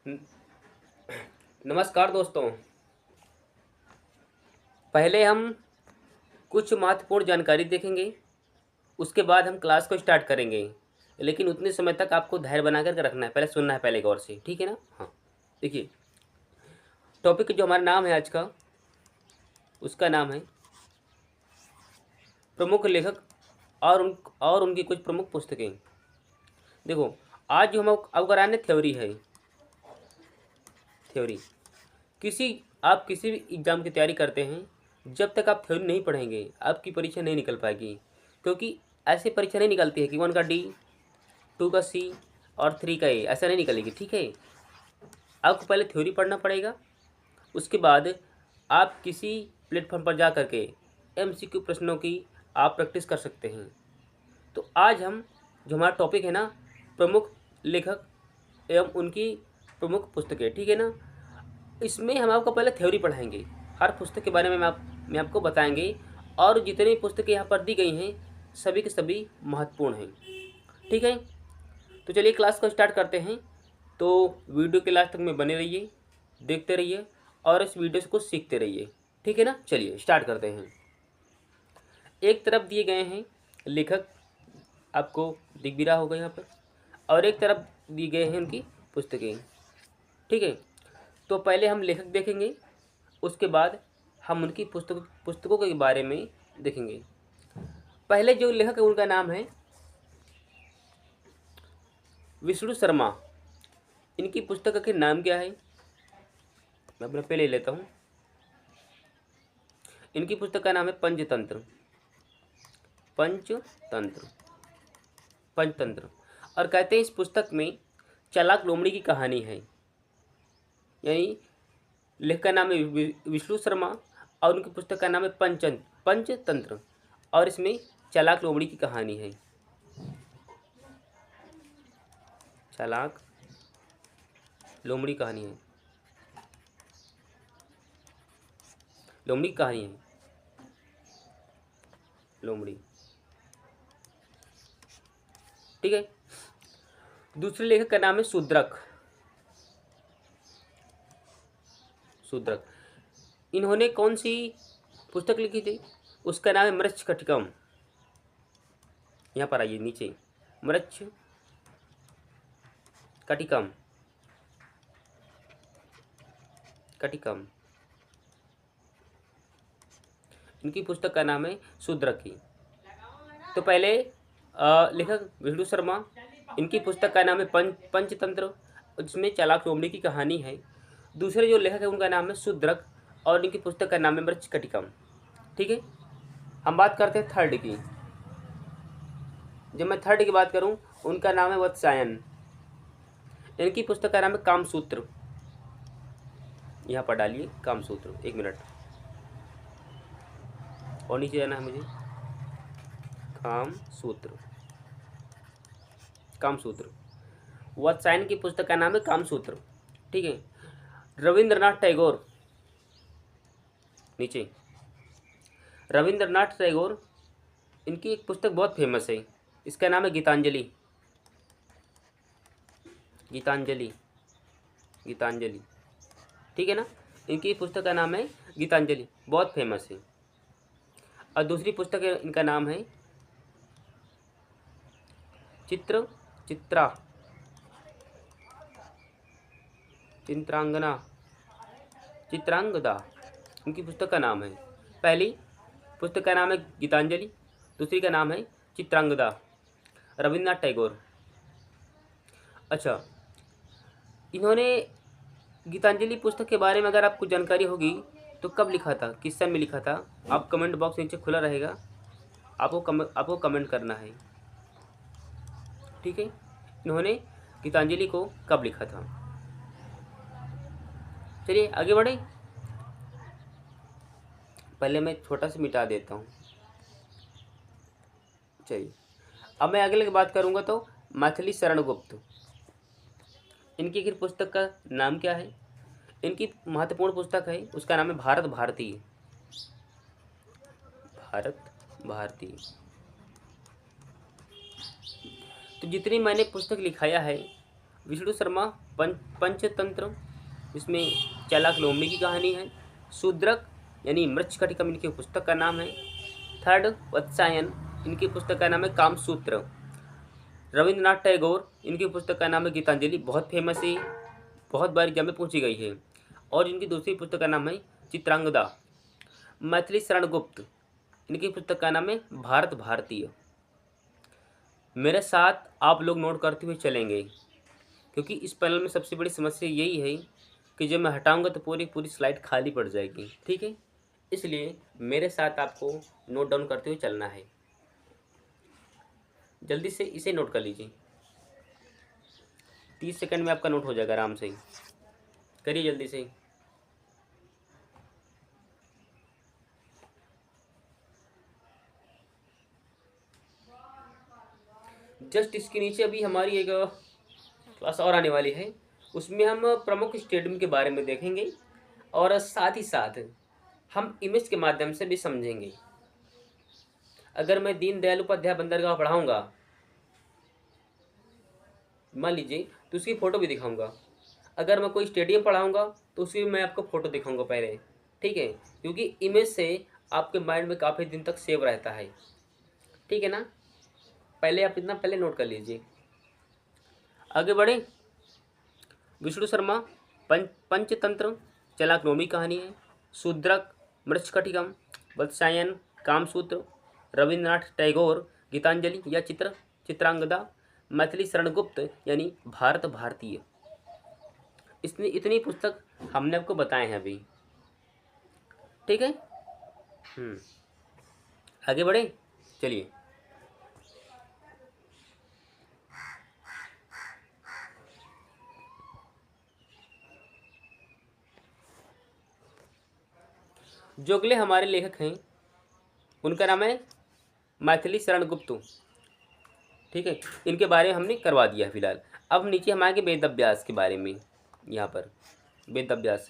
न- नमस्कार दोस्तों। पहले हम कुछ महत्वपूर्ण जानकारी देखेंगे। उसके बाद हम क्लास को स्टार्ट करेंगे। लेकिन उतने समय तक आपको धैर्य बना कर रखना है, पहले सुनना है पहले गौर से, ठीक है ना। हाँ, देखिए, टॉपिक जो हमारा नाम है आज का, उसका नाम है प्रमुख लेखक और उनकी कुछ प्रमुख पुस्तकें। देखो, आज जो हम अवगरान्य थ्योरी है। थ्योरी किसी आप किसी भी एग्ज़ाम की तैयारी करते हैं, जब तक आप थ्योरी नहीं पढ़ेंगे आपकी परीक्षा नहीं निकल पाएगी। क्योंकि ऐसे परीक्षा नहीं निकलती है कि 1 का डी, 2 का सी और 3 का ए, ऐसा नहीं निकलेगी, ठीक है। आपको पहले थ्योरी पढ़ना पड़ेगा। उसके बाद आप किसी प्लेटफॉर्म पर जा कर के एमसीक्यू प्रश्नों की आप प्रैक्टिस कर सकते हैं। तो आज हम जो हमारा टॉपिक है ना, प्रमुख लेखक एवं उनकी प्रमुख पुस्तकें, ठीक है ना। इसमें हम आपको पहले थ्योरी पढ़ाएंगे, हर पुस्तक के बारे में मैं आपको बताएंगे। और जितनी पुस्तकें यहाँ पर दी गई हैं सभी के सभी महत्वपूर्ण हैं, ठीक है। तो चलिए क्लास को स्टार्ट करते हैं। तो वीडियो के लास्ट तक में बने रहिए, देखते रहिए और इस वीडियो को सीखते रहिए, ठीक है ना। चलिए स्टार्ट करते हैं। एक तरफ दिए गए हैं लेखक, आपको दिख भी रहा होगा यहाँ पर, और एक तरफ दिए गए हैं उनकी पुस्तकें, ठीक है। तो पहले हम लेखक देखेंगे, उसके बाद हम उनकी पुस्तकों के बारे में देखेंगे। पहले जो लेखक है उनका नाम है विष्णु शर्मा। इनकी पुस्तक के नाम क्या है, मैं अपना पे ले लेता हूँ। इनकी पुस्तक का नाम है पंचतंत्र। पंचतंत्र पंचतंत्र। और कहते हैं इस पुस्तक में चालाक लोमड़ी की कहानी है। यानी लेखक का नाम है विष्णु शर्मा और उनकी पुस्तक का नाम है पंचतंत्र। और इसमें चालाक लोमड़ी की कहानी है। चालाक लोमड़ी कहानी है, लोमड़ी की कहानी है, लोमड़ी, ठीक है। दूसरे लेखक का नाम है शूद्रक। शूद्रक, इन्होंने कौन सी पुस्तक लिखी थी, उसका नाम है मृच्छकटिकम। यहाँ पर आइए नीचे, मृच्छकटिकम, कटिकम। इनकी पुस्तक का नाम है शूद्रक की। तो पहले लेखक विष्णु शर्मा, इनकी पुस्तक का नाम है पंचतंत्र, जिसमें चालाक लोमड़ी की कहानी है। दूसरे जो लेखक है उनका नाम है शूद्रक और इनकी पुस्तक का नाम है मृच्छकटिकम, ठीक है। हम बात करते हैं थर्ड की। जब मैं थर्ड की बात करूं, उनका नाम है वत्सायन। इनकी पुस्तक का नाम है कामसूत्र। यहाँ पर डालिए कामसूत्र, 1 मिनट और नीचे जाना है मुझे। कामसूत्र, कामसूत्र। वत्सायन की पुस्तक का नाम है कामसूत्र, ठीक है। रविंद्रनाथ टैगोर, नीचे, रविंद्रनाथ टैगोर, इनकी एक पुस्तक बहुत फेमस है, इसका नाम है गीतांजलि। गीतांजलि, गीतांजलि, ठीक है ना। इनकी पुस्तक का नाम है गीतांजलि, बहुत फेमस है। और दूसरी पुस्तक है, इनका नाम है चित्रा चित्रांगना, चित्रांगदा, उनकी पुस्तक का नाम है। पहली पुस्तक का नाम है गीतांजलि, दूसरी का नाम है चित्रांगदा, रविन्द्रनाथ टैगोर। अच्छा, इन्होंने गीतांजलि पुस्तक के बारे में अगर आपको जानकारी होगी तो कब लिखा था, किस सन में लिखा था, आप कमेंट बॉक्स नीचे खुला रहेगा, आपको कमेंट करना है, ठीक है। इन्होंने गीतांजलि को कब लिखा था। चलिए आगे बढ़े। पहले मैं छोटा सा मिटा देता हूँ। चलिए, अब मैं अगले की बात करूँगा तो मैथिली शरण गुप्त। इनकी एक पुस्तक का नाम क्या है, इनकी महत्वपूर्ण पुस्तक है, उसका नाम है भारत भारती। भारत भारती। तो जितनी मैंने पुस्तक लिखाया है विष्णु शर्मा पंचतंत्र, इसमें चालाक लोमड़ी की कहानी है। शूद्रक यानी मृच्छकटिकम इनकी पुस्तक का नाम है। थर्ड वत्सायन, इनकी पुस्तक का नाम है कामसूत्र। रविंद्रनाथ टैगोर, इनकी पुस्तक का नाम है गीतांजलि, बहुत फेमस है, बहुत बार एग्जाम में पूछी गई है। और इनकी दूसरी पुस्तक का नाम है चित्रांगदा। मैथिली शरण गुप्त, इनकी पुस्तक का नाम है भारत भारतीय। मेरे साथ आप लोग नोट करते हुए चलेंगे, क्योंकि इस पैनल में सबसे बड़ी समस्या यही है कि जब मैं हटाऊंगा तो पूरी पूरी स्लाइड खाली पड़ जाएगी, ठीक है। इसलिए मेरे साथ आपको नोट डाउन करते हुए चलना है। जल्दी से इसे नोट कर लीजिए, 30 सेकंड में आपका नोट हो जाएगा आराम से। करिए जल्दी से। जस्ट इसके नीचे अभी हमारी एक क्लास और आने वाली है, उसमें हम प्रमुख स्टेडियम के बारे में देखेंगे और साथ ही साथ हम इमेज के माध्यम से भी समझेंगे। अगर मैं दीनदयाल उपाध्याय बंदरगाह पढ़ाऊंगा, मान लीजिए, तो उसकी फ़ोटो भी दिखाऊंगा। अगर मैं कोई स्टेडियम पढ़ाऊंगा तो उसकी मैं आपको फ़ोटो दिखाऊंगा पहले, ठीक है, क्योंकि इमेज से आपके माइंड में काफ़ी दिन तक सेव रहता है, ठीक है ना। पहले आप इतना पहले नोट कर लीजिए। आगे बढ़े। विष्णु शर्मा पंचतंत्र चालाक लोमड़ी कहानी है। शूद्रक मृच्छकटिकम, वत्सायन कामसूत्र, रविंद्रनाथ टैगोर गीतांजलि या चित्रांगदा, मैथिली शरण गुप्त यानी भारत भारतीय। इतनी पुस्तक हमने आपको बताए हैं अभी, ठीक है। आगे बढ़े, चलिए। जो अगले हमारे लेखक हैं उनका नाम है मैथिली शरण गुप्त, ठीक है। इनके बारे में हमने करवा दिया फिलहाल। अब नीचे हम आएंगे वेद व्यास के बारे में। यहाँ पर वेद व्यास,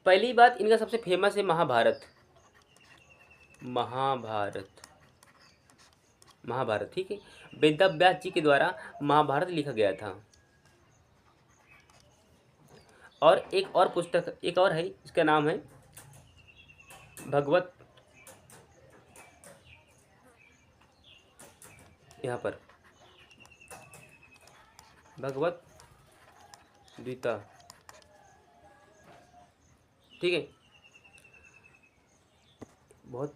पहली बात इनका सबसे फेमस है महाभारत। महाभारत, ठीक है। वेद व्यास जी के द्वारा महाभारत लिखा गया था। और एक और पुस्तक एक और है, इसका नाम है भगवत, यहाँ पर भगवत गीता, ठीक है। बहुत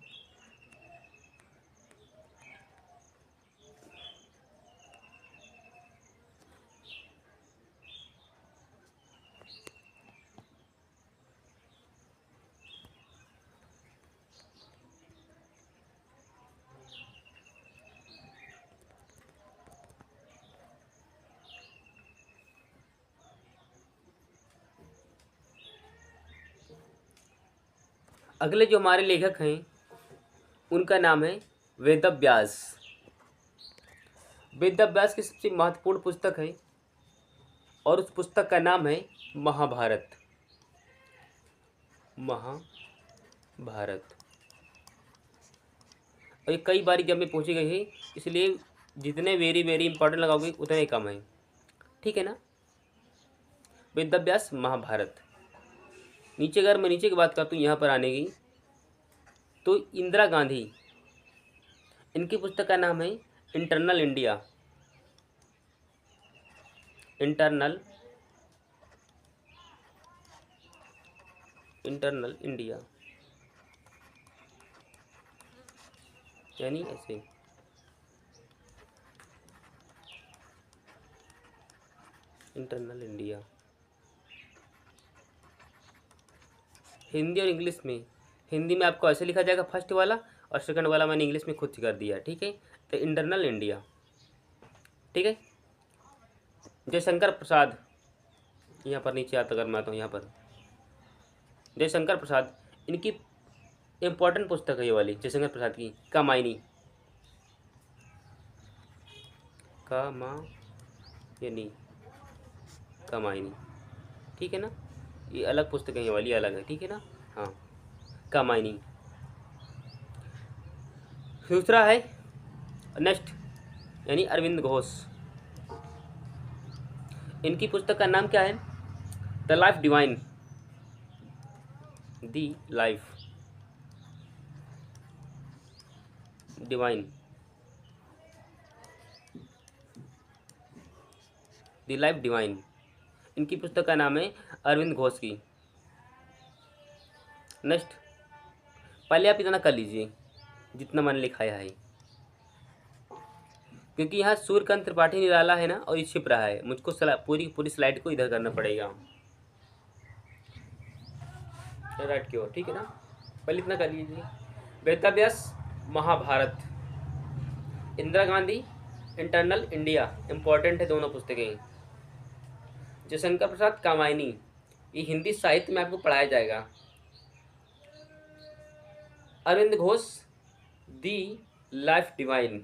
अगले जो हमारे लेखक हैं उनका नाम है वेद व्यास। वेद व्यास की सबसे महत्वपूर्ण पुस्तक है और उस पुस्तक का नाम है महाभारत। और ये कई बार जब में पूछी गई है, इसलिए जितने वेरी वेरी इंपॉर्टेंट लगाओगे उतने ही कम है, ठीक है ना। वेद व्यास महाभारत। नीचे अगर मैं नीचे की बात करता हूँ यहाँ पर आने की, तो इंदिरा गांधी, इनकी पुस्तक का नाम है इंटरनल इंडिया। इंटरनल इंडिया यानी ऐसे, इंटरनल इंडिया हिंदी और इंग्लिश में। हिंदी में आपको ऐसे लिखा जाएगा फर्स्ट वाला, और सेकंड वाला मैंने इंग्लिश में खुद कर दिया, ठीक है। तो इंटरनल इंडिया, ठीक है। जयशंकर प्रसाद, यहाँ पर नीचे आता अगर मैं आता हूँ यहाँ पर, जयशंकर प्रसाद, इनकी इम्पोर्टेंट पुस्तक है ये वाली, जयशंकर प्रसाद की कामायनी, कामायनी, ठीक है ना। ये अलग पुस्तक है, ये वाली अलग है, ठीक है ना। हाँ, कामायनी। दूसरा है नेक्स्ट यानी अरविंद घोष। इनकी पुस्तक का नाम क्या है? The life divine. The life divine. The life divine. इनकी पुस्तक का नाम है अरविंद घोष की। नेक्स्ट, पहले आप इतना कर लीजिए जितना मैंने लिखाया है, क्योंकि यहाँ सूर्यकांत त्रिपाठी निराला है ना, और ये छिप रहा है। मुझको पूरी स्लाइड को इधर करना पड़ेगा, राइट की ओर, ठीक है ना। पहले इतना कर लीजिए। Vedvyas Mahabharat, Indira Gandhi internal India, important है दोनों पुस्तकें। जयशंकर प्रसाद कामायनी, ये हिंदी साहित्य में आपको पढ़ाया जाएगा। अरविंद घोष, दी लाइफ डिवाइन।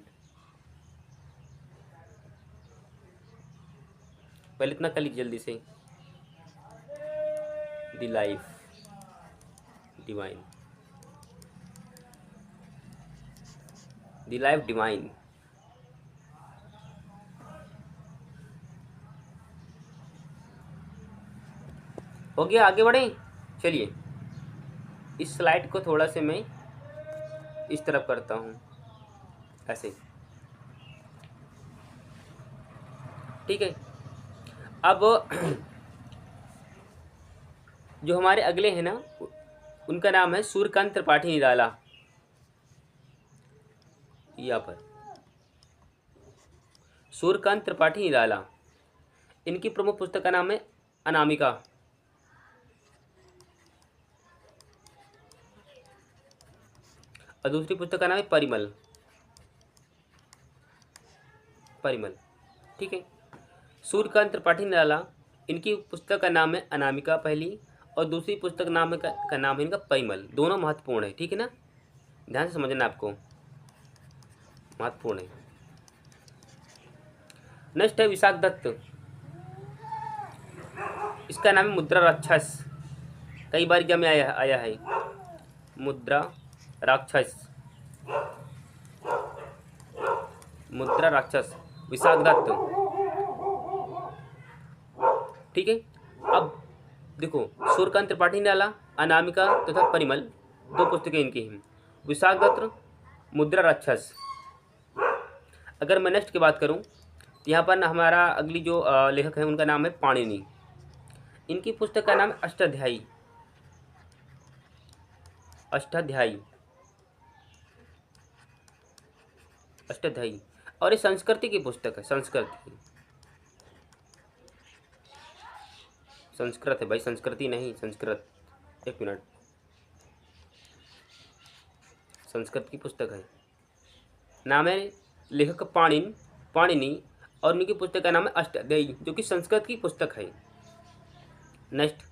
पहले इतना कर लीजिए जल्दी से, दी लाइफ डिवाइन, दी लाइफ डिवाइन। हो गया, आगे बढ़े। चलिए, इस स्लाइड को थोड़ा से मैं इस तरफ करता हूँ, ऐसे, ठीक है। अब जो हमारे अगले हैं ना, उनका नाम है सूर्यकांत त्रिपाठी निराला। यहाँ पर सूर्यकांत त्रिपाठी निराला, इनकी प्रमुख पुस्तक का नाम है अनामिका। और दूसरी पुस्तक का नाम है परिमल। परिमल, ठीक है। सूर्यकांत त्रिपाठी निराला, इनकी पुस्तक का नाम है अनामिका पहली, और दूसरी पुस्तक का नाम है इनका परिमल। दोनों महत्वपूर्ण है, ठीक है ना, ध्यान से समझना, आपको महत्वपूर्ण है। नेक्स्ट है विशाख दत्त, इसका नाम है मुद्रा राक्षस। कई बार एग्जाम में आया है, मुद्रा राक्षस, मुद्रा राक्षस, विशाख दत्त, ठीक है। अब देखो, सूर्यकांत त्रिपाठी निराला, अनामिका तथा परिमल, दो पुस्तकें इनकी हैं। विशाख दत्त, मुद्रा राक्षस। अगर मैं नेक्स्ट की बात करूं, तो यहाँ पर हमारा अगली जो लेखक है उनका नाम है पाणिनि। इनकी पुस्तक का नाम है अष्टाध्यायी। अष्टाध्यायी, अष्टाध्यायी, और ये संस्कृति की पुस्तक है। संस्कृत है भाई, संस्कृति नहीं, संस्कृत। एक मिनट, संस्कृत की पुस्तक है। नाम है लेखक पाणिनि, और उनकी पुस्तक का नाम है अष्टाध्यायी, जो कि संस्कृत की पुस्तक है। नेक्स्ट,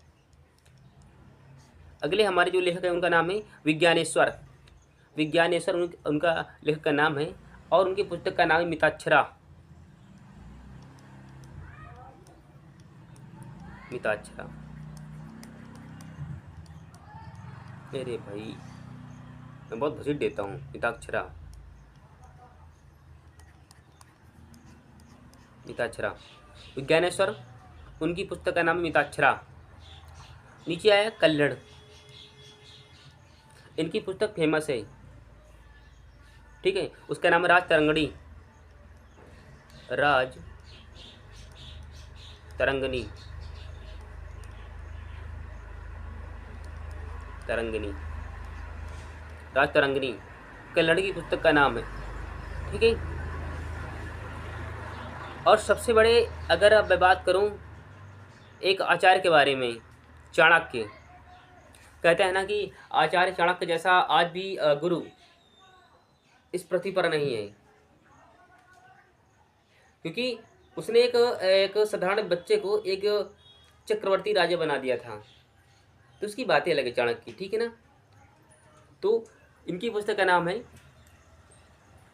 अगले हमारे जो लेखक है उनका नाम है विज्ञानेश्वर। उनका लेखक का नाम है, और उनकी पुस्तक का नाम है मिताक्षरा। मिताक्षरा, अरे भाई मैं बहुत घसीट देता हूँ। मिताक्षरा, मिताक्षरा, विज्ञानेश्वर, उनकी पुस्तक का नाम है मिताक्षरा। नीचे आया कल्लड़, इनकी पुस्तक फेमस है, ठीक है। उसका नाम है राज तरंगणी। राज तरंगनी, राज तरंगनी कल्लड़ की पुस्तक का नाम है, ठीक है। और सबसे बड़े, अगर अब मैं बात करूं एक आचार्य के बारे में, चाणक्य। कहते हैं ना कि आचार्य चाणक्य जैसा आज भी गुरु इस पृथ्वी पर नहीं है, क्योंकि उसने एक साधारण बच्चे को एक चक्रवर्ती राजा बना दिया था। तो उसकी बातें अलग है चाणक्य की, ठीक है ना। तो इनकी पुस्तक का नाम है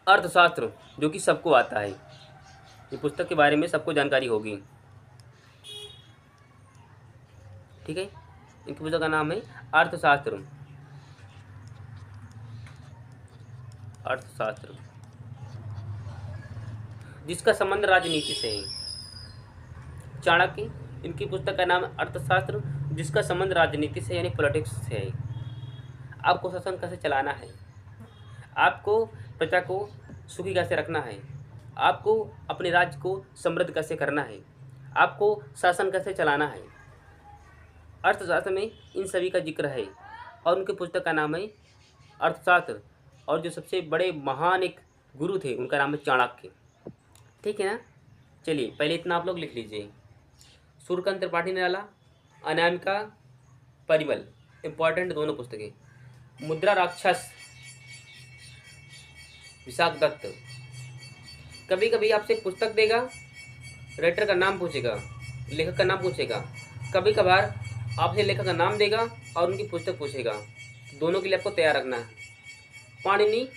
अर्थशास्त्र, जो कि सबको आता है। ये पुस्तक के बारे में सबको जानकारी होगी, ठीक है। इनकी पुस्तक का नाम है अर्थशास्त्र। जिसका संबंध राजनीति से है। चाणक्य, इनकी पुस्तक का नाम है अर्थशास्त्र, जिसका संबंध राजनीति से यानी पॉलिटिक्स से है। आपको शासन कैसे चलाना है, आपको प्रजा को सुखी कैसे रखना है, आपको अपने राज्य को समृद्ध कैसे करना है, आपको शासन कैसे चलाना है, अर्थशास्त्र में इन सभी का जिक्र है। और उनके पुस्तक का नाम है अर्थशास्त्र। और जो सबसे बड़े महान एक गुरु थे उनका नाम है चाणक्य। ठीक है ना। चलिए पहले इतना आप लोग लिख लीजिए। सूर्यकांत त्रिपाठी ने डाला, अनामिका परिमल, इंपॉर्टेंट दोनों पुस्तकें। मुद्रा राक्षस विशाख दत्त। कभी कभी आपसे पुस्तक देगा, राइटर का नाम पूछेगा, लेखक का नाम पूछेगा, कभी कभार आपसे लेखक का नाम देगा और उनकी पुस्तक पूछेगा। दोनों के लिए आपको तैयार रखना है। पाणिनि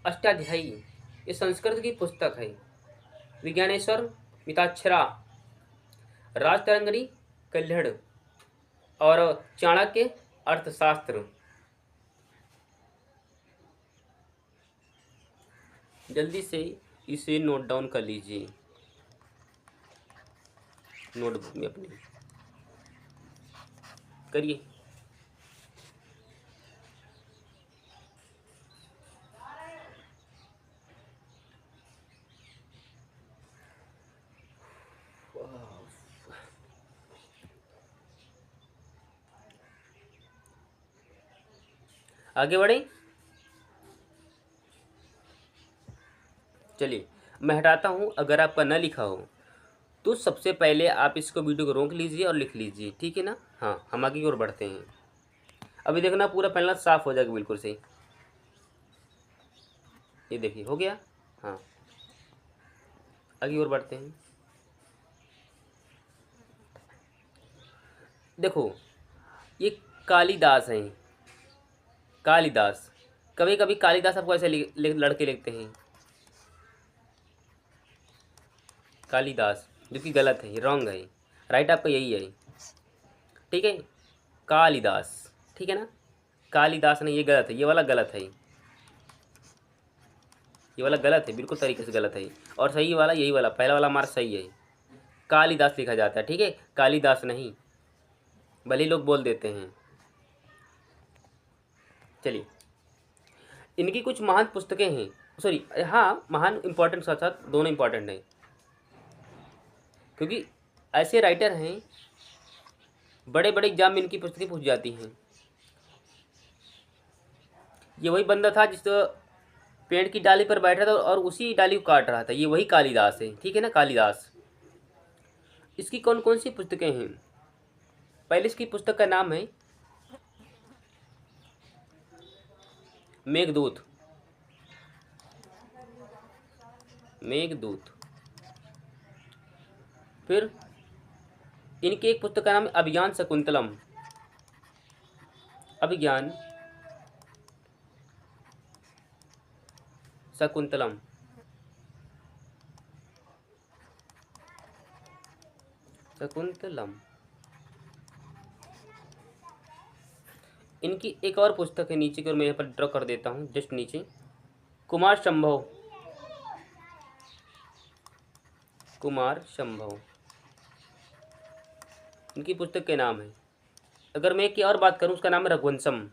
अष्टाध्यायी, ये संस्कृत की पुस्तक है। विज्ञानेश्वर मिताक्षरा, राजतरंगिणी कल्हड़ और चाणक्य अर्थशास्त्र। जल्दी से इसे नोट डाउन कर लीजिए नोटबुक में अपनी, करिए। आगे बढ़े। चलिए मैं हटाता हूँ। अगर आपका न लिखा हो तो सबसे पहले आप इसको वीडियो को रोक लीजिए और लिख लीजिए, ठीक है ना। हाँ, हम आगे की ओर बढ़ते हैं। अभी देखना पूरा पहला साफ हो जाएगा बिल्कुल से। ये देखिए हो गया। हाँ, आगे की ओर बढ़ते हैं। देखो ये कालिदास हैं, कालिदास। कभी कभी कालिदास आपको ऐसे लड़के लिखते हैं कालिदास, जो कि गलत है, रॉन्ग है। राइट आपका यही है, ठीक है, कालिदास। ठीक है ना, कालिदास नहीं, ये गलत है, ये वाला गलत है, ये वाला गलत है, बिल्कुल तरीके से गलत है। और सही वाला यही वाला, पहला वाला हमारा सही है। कालिदास लिखा जाता है, ठीक है, कालिदास नहीं, भले ही लोग बोल देते हैं। चलिए, इनकी कुछ महान पुस्तकें हैं, सॉरी हाँ, महान इंपॉर्टेंट साथ साथ दोनों इंपॉर्टेंट हैं, क्योंकि ऐसे राइटर हैं बड़े बड़े एग्जाम में इनकी पुस्तकें पूछ जाती हैं। ये वही बंदा था जिस पेड़ की डाली पर बैठा था और उसी डाली को काट रहा था, ये वही कालिदास है, ठीक है ना, कालिदास। इसकी कौन कौन सी पुस्तकें हैं। पहले इसकी पुस्तक का नाम है मेघदूत, मेघदूत। फिर इनकी एक पुस्तक का नाम है अभिज्ञान शकुंतलम, अभिज्ञान शकुंतलम। शकुंतलम। इनकी एक और पुस्तक है नीचे की ओर, मैं यहाँ पर ड्रॉ कर देता हूँ जस्ट नीचे, कुमार संभव, कुमार संभव, इनकी पुस्तक के नाम है। अगर मैं एक और बात करूँ, उसका नाम है रघुवंशम,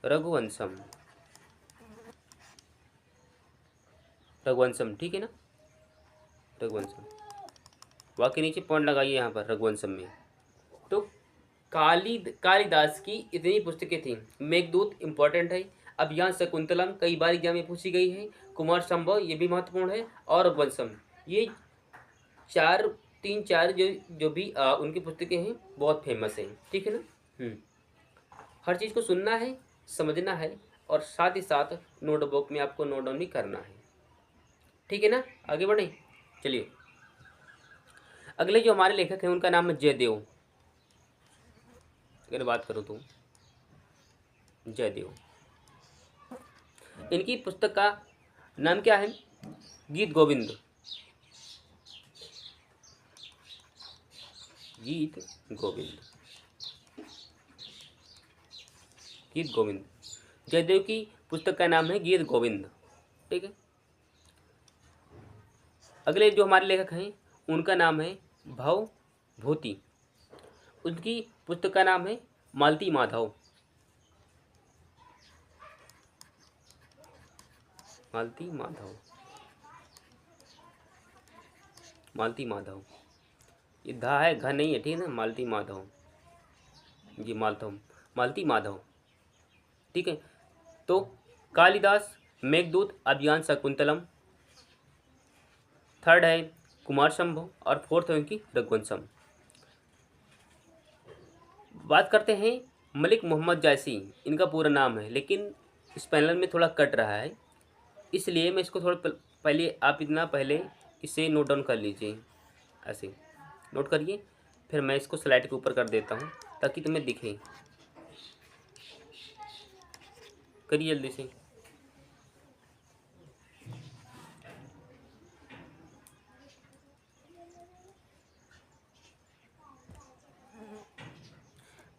रघुवंशम, रघुवंशम, ठीक है ना, रघुवंशम। वाकई नीचे पॉइंट लगाइए यहाँ पर रघुवंशम में। तो कालिदास की इतनी पुस्तकें थी। मेघदूत इंपॉर्टेंट है, अभिज्ञान शकुंतलम कई बार एग्जाम में पूछी गई है, कुमार संभव ये भी महत्वपूर्ण है, और रघुवंशम। ये तीन चार जो भी उनकी पुस्तकें हैं बहुत फेमस हैं, ठीक है ना। हर चीज़ को सुनना है, समझना है, और साथ ही साथ नोटबुक में आपको नोट डाउन भी करना है, ठीक है ना। आगे बढ़े। चलिए, अगले जो हमारे लेखक हैं उनका नाम है जयदेव। अगर बात करूँ तो जयदेव, इनकी पुस्तक का नाम क्या है, गीत गोविंद, गीत गोविंद, गीत गोविंद। जयदेव की पुस्तक का नाम है गीत गोविंद, ठीक है। अगले जो हमारे लेखक हैं उनका नाम है भवभूति। उनकी पुस्तक का नाम है मालती माधव। मालती माधव, मालती माधव, ये धा है, घ नहीं है, ठीक है ना। मालती माधव, जी मालती माधव, ठीक है। तो कालिदास, मेघदूत, अभियान शकुंतलम, थर्ड है कुमार शंभु और फोर्थ है उनकी रघुवंशम। बात करते हैं मलिक मोहम्मद जायसी, इनका पूरा नाम है, लेकिन इस पैनल में थोड़ा कट रहा है, इसलिए मैं इसको थोड़ा पहले, आप इतना पहले इसे नोट डाउन कर लीजिए, ऐसे नोट करिए, फिर मैं इसको स्लाइड के ऊपर कर देता हूँ ताकि तुम्हें दिखे। करिए जल्दी से।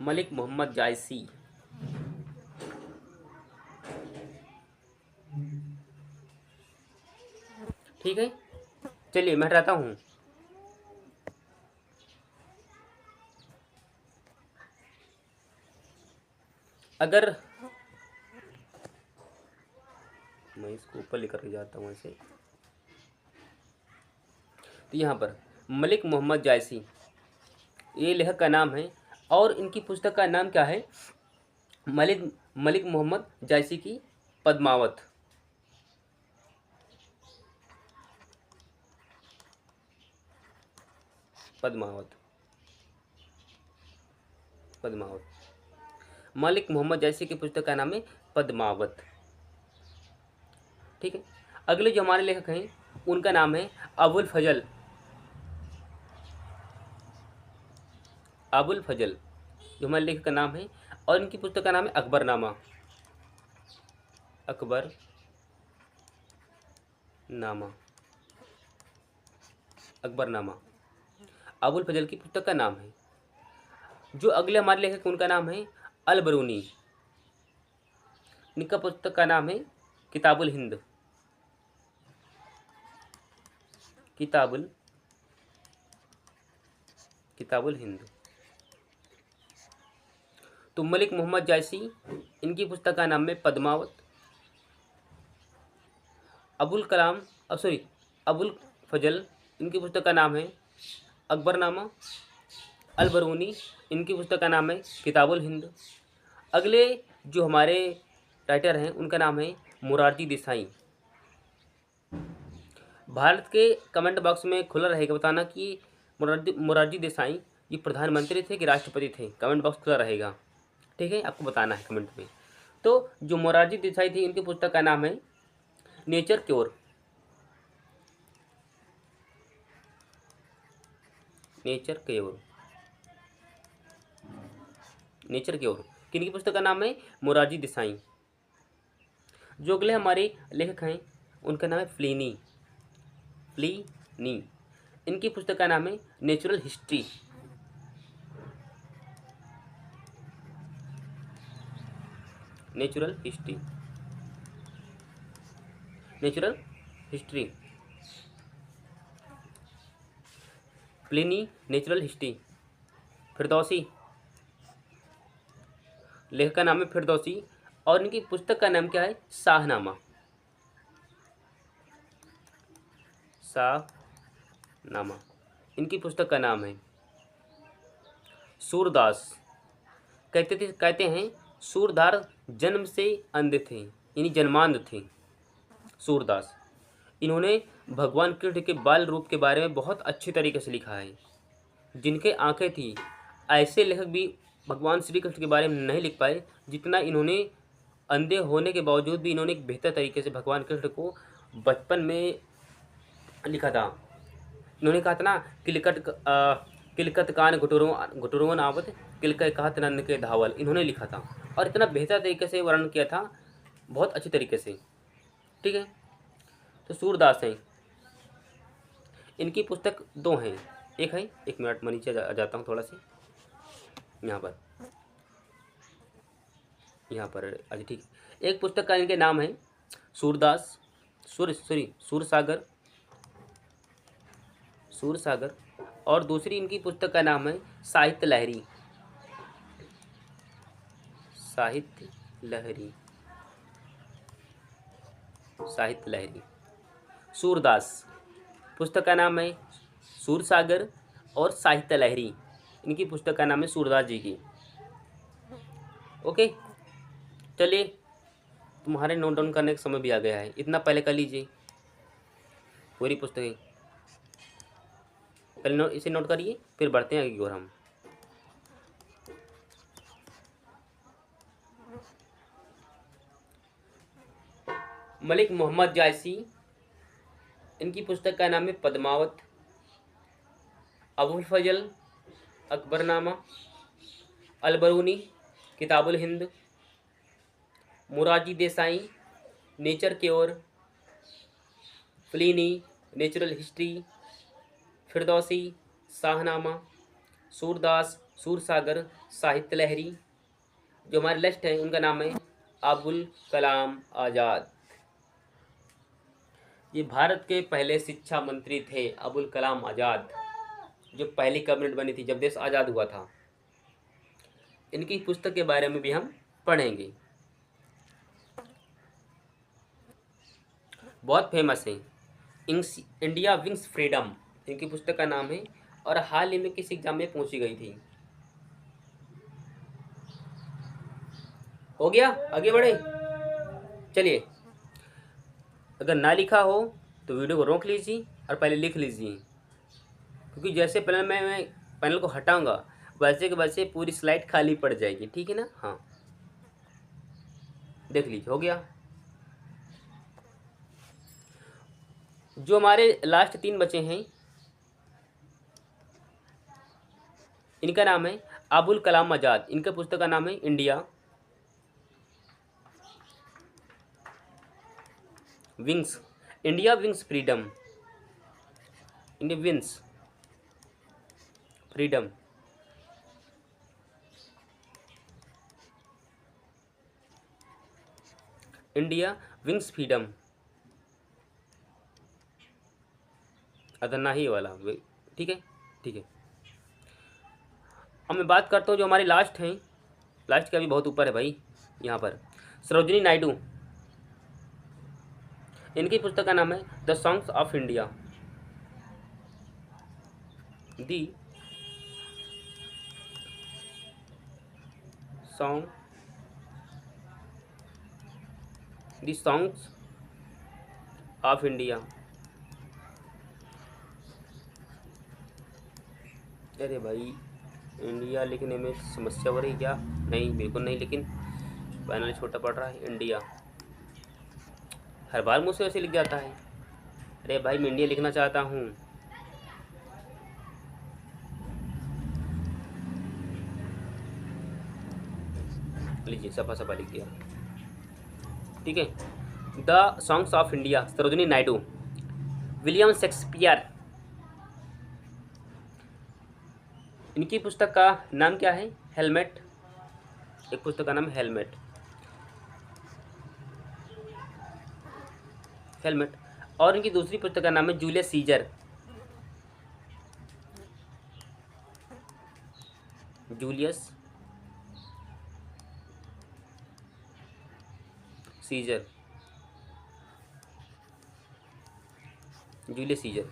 मलिक मोहम्मद जायसी, ठीक है। चलिए मैं हटाता हूँ। अगर मैं इसको ऊपर लेकर के जाता हूँ ऐसे, तो यहाँ पर मलिक मोहम्मद जायसी, ये लेखक का नाम है, और इनकी पुस्तक का नाम क्या है? मलिक मोहम्मद जायसी की पद्मावत। पद्मावत, पद्मावत, मलिक मोहम्मद जायसी की पुस्तक का नाम है पद्मावत, ठीक है। अगले जो हमारे लेखक हैं उनका नाम है अबुल फजल। अबुल फजल जो हमारे लेखक का नाम है, और इनकी पुस्तक का नाम है अकबरनामा। अकबरनामा, अकबरनामा अबुल फजल की पुस्तक का नाम है। जो अगले हमारे लेखक उनका नाम है अल बरूनी। इनका पुस्तक का नाम है किताबुल हिंद। किताबुल हिंद। तो मलिक मोहम्मद जायसी, इनकी पुस्तक का नाम है पद्मावत। अबुल फजल, इनकी पुस्तक का नाम है अकबरनामा। अल बरूनी, इनकी पुस्तक का नाम है किताबुल हिंद। अगले जो हमारे राइटर हैं उनका नाम है मोरारजी देसाई। भारत के कमेंट बॉक्स में खुला रहेगा बताना कि मोरारजी देसाई ये प्रधानमंत्री थे कि राष्ट्रपति थे। कमेंट बॉक्स खुला रहेगा, ठीक है, आपको बताना है कमेंट में। तो जो मोरारजी देसाई थी, इनकी पुस्तक का नाम है nature cure. Nature cure, nature cure, किनकी पुस्तक का नाम है मोरारजी देसाई। जो अगले हमारे लेखक हैं उनका नाम है फ्लिनी। इनकी पुस्तक का नाम है natural history. Natural history, natural history, Pliny, natural history. Firdausi, लेखक का नाम है फिरदौसी, और इनकी पुस्तक का नाम क्या है? शाहनामा। शाहनामा, इनकी पुस्तक का नाम है। सूरदास, कहते हैं सूरदास जन्म से अंधे थे, यानी जन्मांध थे सूरदास। इन्होंने भगवान कृष्ण के बाल रूप के बारे में बहुत अच्छी तरीके से लिखा है। जिनके आंखें थी, ऐसे लेखक भी भगवान श्री कृष्ण के बारे में नहीं लिख पाए जितना इन्होंने, अंधे होने के बावजूद भी इन्होंने एक बेहतर तरीके से भगवान कृष्ण को बचपन में लिखा था। इन्होंने कहा था ना, किलकत कान घुटुरों आवत, किलक कहत नंद के धावल, इन्होंने लिखा था और इतना बेहतर तरीके से वर्णन किया था, बहुत अच्छी तरीके से, ठीक है। तो सूरदास हैं, इनकी पुस्तक दो हैं। एक है, एक मिनट मैं नीचे जाता हूँ थोड़ा सा, यहाँ पर अच्छा ठीक। एक पुस्तक का इनके नाम है सूरदास, सूरसागर, सूरसागर। और दूसरी इनकी पुस्तक का नाम है साहित्य लहरी। साहित्य लहरी, साहित्य लहरी। सूरदास, पुस्तक का नाम है सूरसागर और साहित्य लहरी। इनकी पुस्तक का नाम है सूरदास जी की। ओके, चलिए तुम्हारे नोट डाउन करने का समय भी आ गया है, इतना पहले कर लीजिए पूरी पुस्तकें। पहले इसे नोट करिए, फिर बढ़ते हैं आगे की ओर हम। मलिक मोहम्मद जायसी, इनकी पुस्तक का नाम है पद्मावत। अबुल फजल अकबरनामा, अलबरूनी किताबुल हिंद, मुराजी देसाई नेचर के ओर, फ्लिनी नेचुरल हिस्ट्री, फिरदौसी शाहनामा, सूरदास सूरसागर साहित्य लहरी। जो हमारे लिस्ट हैं उनका नाम है अबुल कलाम आज़ाद। ये भारत के पहले शिक्षा मंत्री थे अबुल कलाम आज़ाद, जो पहली कैबिनेट बनी थी जब देश आज़ाद हुआ था। इनकी पुस्तक के बारे में भी हम पढ़ेंगे, बहुत फेमस है। इंडिया विंग्स फ्रीडम इनकी पुस्तक का नाम है, और हाल ही में किसी एग्जाम में पूछी गई थी। हो गया, आगे बढ़े। चलिए, अगर ना लिखा हो तो वीडियो को रोक लीजिए और पहले लिख लीजिए, क्योंकि जैसे पहले मैं पैनल को हटाऊंगा वैसे के वैसे पूरी स्लाइड खाली पड़ जाएगी, ठीक है ना। हाँ, देख लीजिए, हो गया। जो हमारे लास्ट 3 बचे हैं इनका नाम है अबुल कलाम आज़ाद। इनका पुस्तक का नाम है India wings, India wings freedom, India wings freedom. India wings freedom, अदरना ही वाला, ठीक है, ठीक है। अब मैं बात करता हूँ जो हमारे लास्ट हैं, लास्ट का भी बहुत ऊपर है भाई, यहाँ पर सरोजिनी नायडू। इनकी पुस्तक का नाम है the songs of India, the songs of India. अरे भाई, इंडिया लिखने में समस्या हो रही क्या? नहीं, बिल्कुल नहीं, लेकिन पैनल छोटा पड़ रहा है। इंडिया हर बार मुझसे वैसे लिख जाता है। अरे भाई, मैं इंडिया लिखना चाहता हूँ। लीजिए, सफा सफा लिख दिया, ठीक है। The songs of India, Sarojini Naidu. William Shakespeare, इनकी पुस्तक का नाम क्या है? हेलमेट। एक पुस्तक का नाम हेलमेट, हेलमेट। और इनकी दूसरी पुस्तक का नाम है Julius Caesar, Julius Caesar, Julius Caesar.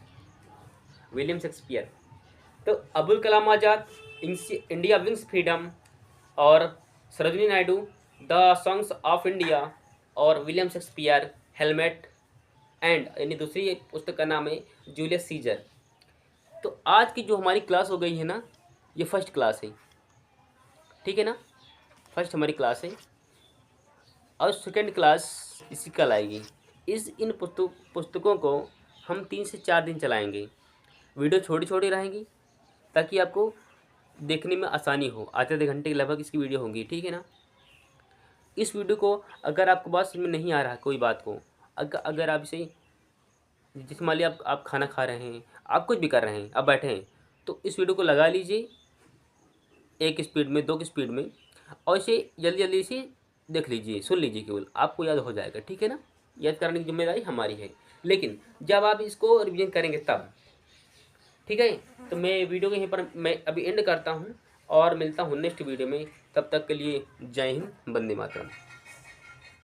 William Shakespeare. तो Abul Kalam Azad, India wings freedom, और Sarojini Naidu the songs of India, और विलियम शेक्सपियर हेलमेट, एंड यानी दूसरी पुस्तक का नाम है जूलियस सीजर। तो आज की जो हमारी क्लास हो गई है ना, ये फर्स्ट क्लास है, ठीक है ना, फर्स्ट हमारी क्लास है। और सेकेंड क्लास इसी कल आएगी। इन पुस्तकों को हम 3 से 4 दिन चलाएंगे। वीडियो छोटी छोटी रहेंगी ताकि आपको देखने में आसानी हो। आधे घंटे के लगभग इसकी वीडियो होगी, ठीक है ना। इस वीडियो को अगर आपको बात समझ में नहीं आ रहा है कोई बात को, अगर आप इसे, जिस मान लिया आप खाना खा रहे हैं, आप कुछ भी कर रहे हैं, आप बैठे हैं, तो इस वीडियो को लगा लीजिए 1 स्पीड में, 2 की स्पीड में, और इसे जल्दी जल्दी से देख लीजिए, सुन लीजिए, केवल आपको याद हो जाएगा, ठीक है ना। याद करने की जिम्मेदारी हमारी है, लेकिन जब आप इसको रिवीजन करेंगे तब, ठीक है, तो मैं वीडियो को यहीं पर मैं अभी एंड करता हूँ और मिलता हूँ नेक्स्ट वीडियो में। तब तक के लिए जय हिंद, वंदे मातरम।